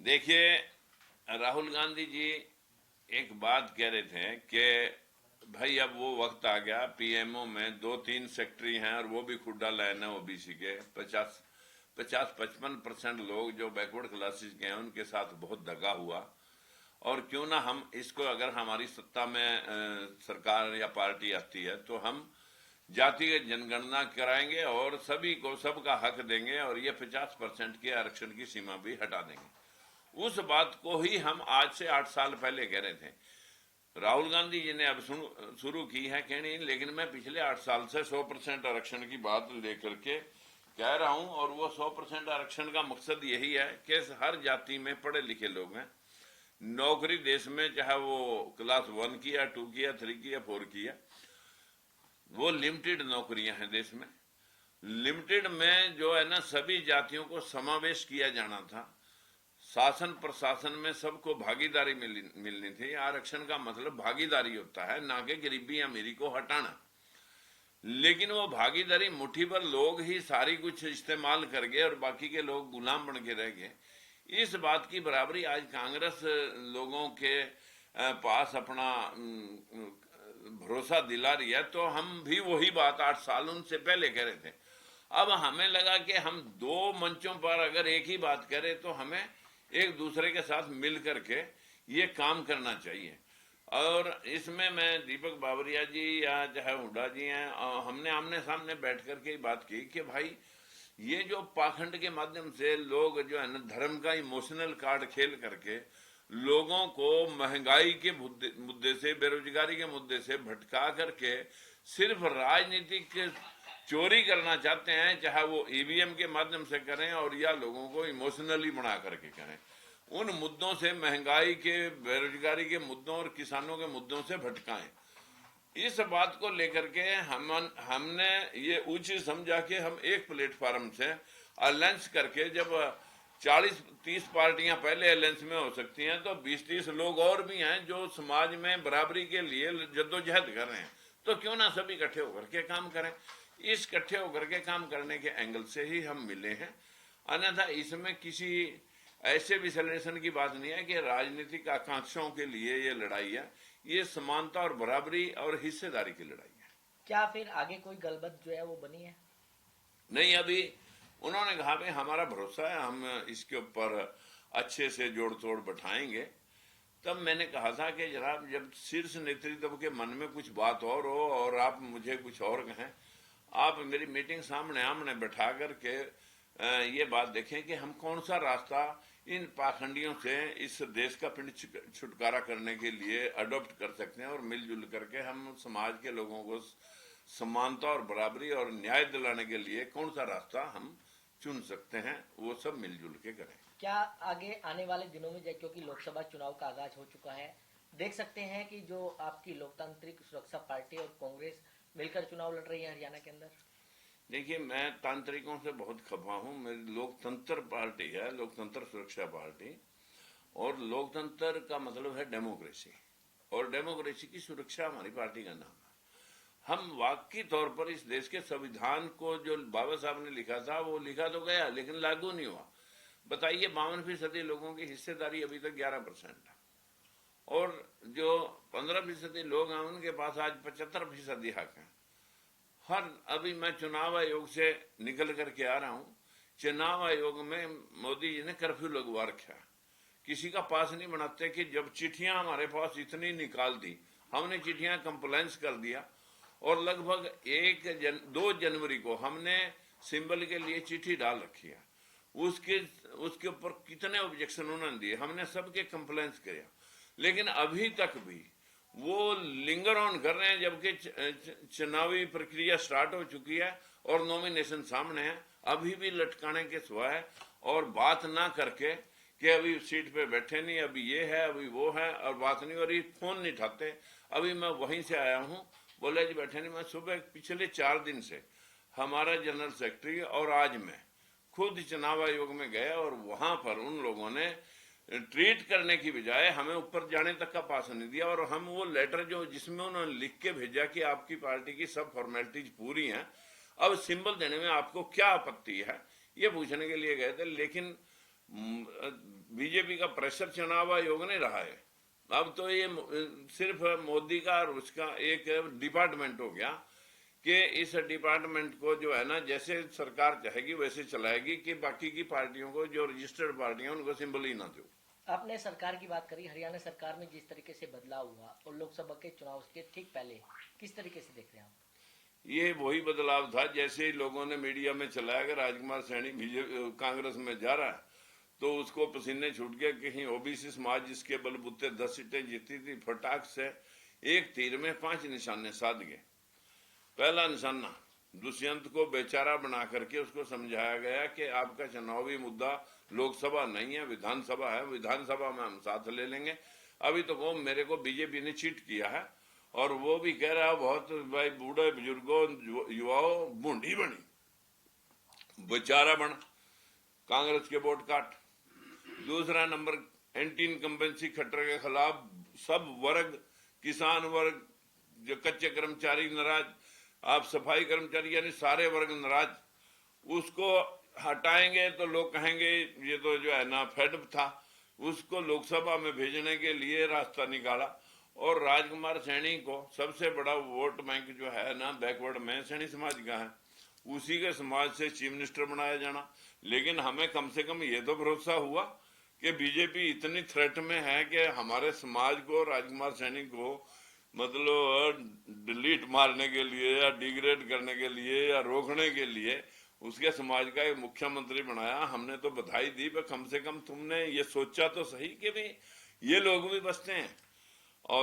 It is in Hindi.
देखिए, राहुल गांधी जी एक बात कह रहे थे कि भाई अब वो वक्त आ गया, पीएमओ में 2-3 सेक्रेटरी हैं और वो भी खुड्डा लाइन है ओबीसी के। 50-55% लोग जो बैकवर्ड क्लासेस के हैं उनके साथ बहुत दगा हुआ। और क्यों ना हम इसको, अगर हमारी सत्ता में सरकार या पार्टी आती है तो हम जातिगत जनगणना कराएंगे और सभी को सबका हक देंगे और ये 50% के आरक्षण की सीमा भी हटा देंगे। उस बात को ही हम आज से 8 साल पहले कह रहे थे। राहुल गांधी जी ने अब शुरू की है कहनी, लेकिन मैं पिछले 8 साल से 100% आरक्षण की बात लेकर के कह रहा हूं। और वो 100% आरक्षण का मकसद यही है कि हर जाति में पढ़े लिखे लोग हैं, नौकरी देश में, चाहे वो क्लास 1 की या 2 की या 3 की या 4 की है, वो लिमिटेड नौकरियां हैं देश में। लिमिटेड में जो है ना, सभी जातियों को समावेश किया जाना था। शासन प्रशासन में सबको भागीदारी मिलनी थी। आरक्षण का मतलब भागीदारी होता है, ना कि गरीबी अमीरी को हटाना। लेकिन वो भागीदारी मुट्ठी भर लोग ही सारी कुछ इस्तेमाल कर गए और बाकी के लोग गुलाम बन के रह गए। इस बात की बराबरी आज कांग्रेस लोगों के पास अपना भरोसा दिला रही है। तो हम भी वही बात 8 साल उनसे पहले कह रहे थे। अब हमें लगा कि हम दो मंचों पर अगर एक ही बात करें तो हमें एक दूसरे के साथ मिल करके ये काम करना चाहिए। और इसमें मैं दीपक बाबरिया जी या चाहे हुड्डा जी हैं, हमने आमने सामने बैठ करके ही बात की कि भाई ये जो पाखंड के माध्यम से लोग जो है ना, धर्म का इमोशनल कार्ड खेल करके लोगों को महंगाई के मुद्दे से, बेरोजगारी के मुद्दे से भटका करके सिर्फ राजनीतिक चोरी करना चाहते हैं, चाहे वो ईवीएम के माध्यम से करें और या लोगों को इमोशनली बना करके करें। उन मुद्दों से, महंगाई के, बेरोजगारी के मुद्दों और किसानों के मुद्दों से भटकाएं। इस बात को लेकर के हमने ये उचित समझा कि हम एक प्लेटफॉर्म से अलायंस करके, जब 40-30 पार्टियां पहले अलायंस में हो सकती हैं तो 20-30 लोग और भी हैं जो समाज में बराबरी के लिए जद्दोजहद कर रहे हैं, तो क्यों ना सभी इकट्ठे होकर के काम करें। इस इकट्ठे होकर के काम करने के एंगल से ही हम मिले हैं। अन्यथा इसमें किसी ऐसे विश्लेषण की बात नहीं है कि राजनीतिक आकांक्षाओं के लिए ये लड़ाई है। ये समानता और बराबरी और हिस्सेदारी की लड़ाई है। क्या फिर आगे कोई गलबत जो है वो बनी है? नहीं, अभी उन्होंने कहा भाई हमारा भरोसा है, हम इसके ऊपर अच्छे से जोड़ तोड़ बैठाएंगे। तब मैंने कहा था कि जनाब, जब शीर्ष नेतृत्व के मन में कुछ बात और हो और आप मुझे कुछ और कहें, आप मेरी मीटिंग सामने आमने बैठा करके ये बात देखें कि हम कौन सा रास्ता इन पाखंडियों से इस देश का पिंड छुटकारा करने के लिए अडॉप्ट कर सकते हैं और मिलजुल करके हम समाज के लोगों को समानता और बराबरी और न्याय दिलाने के लिए कौन सा रास्ता हम चुन सकते हैं, वो सब मिलजुल के करें। क्या आगे आने वाले दिनों में, क्योंकि लोकसभा चुनाव का आगाज हो चुका है, देख सकते हैं कि जो आपकी लोकतांत्रिक सुरक्षा पार्टी और कांग्रेस मिलकर चुनाव लड़ रही है हरियाणा के अंदर? देखिए, मैं तांत्रिकों से बहुत खफा हूं। मेरी लोकतंत्र पार्टी है, लोकतंत्र सुरक्षा पार्टी, और लोकतंत्र का मतलब है डेमोक्रेसी, और डेमोक्रेसी की सुरक्षा हमारी पार्टी का नाम है। हम वाकई तौर पर इस देश के संविधान को, जो बाबा साहब ने लिखा था, वो लिखा तो गया लेकिन लागू नहीं हुआ। बताइए, 52% लोगों की हिस्सेदारी अभी तक 11% है, और जो 15% लोग हैं उनके पास आज 75% हक है। अभी मैं चुनाव आयोग से निकल करके आ रहा हूं। चुनाव आयोग में मोदी जी ने कर्फ्यू लगवा रखा है, किसी का पास नहीं बनाते। कि जब चिट्ठियां हमारे पास इतनी निकाल दी, हमने चिट्ठियां कंप्लेंस कर दिया, और लगभग 2 जनवरी को हमने सिंबल के लिए चिट्ठी डाल रखी है। उसके ऊपर कितने ऑब्जेक्शन उन्होंने दिए, हमने सबके कंप्लेंस किया, लेकिन अभी तक भी वो लिंगर ऑन कर रहे हैं, जबकि चुनावी प्रक्रिया स्टार्ट हो चुकी है और नॉमिनेशन सामने है। अभी भी लटकाने के सिवाय और बात ना करके कि अभी सीट पे बैठे नहीं, अभी ये है, अभी वो है, और बात नहीं हो रही, फोन नहीं उठाते। अभी मैं वहीं से आया हूं, बोले जी बैठे नहीं। मैं सुबह पिछले 4 दिन से हमारा जनरल सेक्रेटरी और आज मैं खुद चुनाव आयोग में गए, और वहां पर उन लोगों ने ट्रीट करने की बजाय हमें ऊपर जाने तक का पास नहीं दिया। और हम वो लेटर जो जिसमें उन्होंने लिख के भेजा कि आपकी पार्टी की सब फॉर्मेलिटीज पूरी हैं, अब सिंबल देने में आपको क्या आपत्ति है, ये पूछने के लिए गए थे। लेकिन बीजेपी का प्रेशर चुनाव आयोग नहीं रहा है। अब तो ये सिर्फ मोदी का और उसका एक डिपार्टमेंट हो गया कि इस डिपार्टमेंट को जो है ना, जैसे सरकार चाहेगी वैसे चलाएगी, कि बाकी की पार्टियों को, जो रजिस्टर्ड पार्टियां, उनको सिंबल ही ना दो। आपने सरकार की बात करी, हरियाणा सरकार में जिस तरीके से बदलाव हुआ और लोकसभा के चुनाव के ठीक पहले, किस तरीके से देख रहे हैं आप? ये वही बदलाव था, जैसे ही लोगों ने मीडिया में चलाया कि राजकुमार सैनी बीजेपी कांग्रेस में जा रहा है, तो उसको पसीने छूट गया। कहीं ओबीसी समाज जिसके बलबूते 10 सीटें जीती थी, फटाक से एक तीर में 5 निशाने साध गए। पहला निशाना, दुष्यंत को बेचारा बना करके उसको समझाया गया कि आपका चुनावी मुद्दा लोकसभा नहीं है, विधानसभा है, विधानसभा में हम साथ ले लेंगे। अभी तो वो मेरे को बीजेपी ने चीट किया है, और वो भी कह रहा है बहुत, भाई बूढ़े बुजुर्गों युवाओं बूढ़ी बनी, बेचारा बना, कांग्रेस के वोट काट। दूसरा नंबर, एंटी इनकम्बेंसी खट्टर के खिलाफ सब वर्ग, किसान वर्ग, जो कच्चे कर्मचारी नाराज, आप सफाई कर्मचारी, यानी सारे वर्ग नाराज। उसको हटाएंगे तो लोग कहेंगे ये तो जो है ना फेडअप था। उसको लोकसभा में भेजने के लिए रास्ता निकाला, और राजकुमार सैनी को सबसे बड़ा वोट बैंक जो है ना बैकवर्ड में सैनी समाज का है, उसी के समाज से चीफ मिनिस्टर बनाया जाना। लेकिन हमें कम से कम ये तो भरोसा हुआ कि बीजेपी इतनी थ्रेट में है कि हमारे समाज को, राजकुमार सैनी को मतलब डिलीट मारने के लिए या डिग्रेड करने के लिए या रोकने के लिए उसके समाज का एक मुख्यमंत्री बनाया। हमने तो बधाई दी, पर कम से कम तुमने ये सोचा तो सही कि भाई ये लोग भी बसते हैं।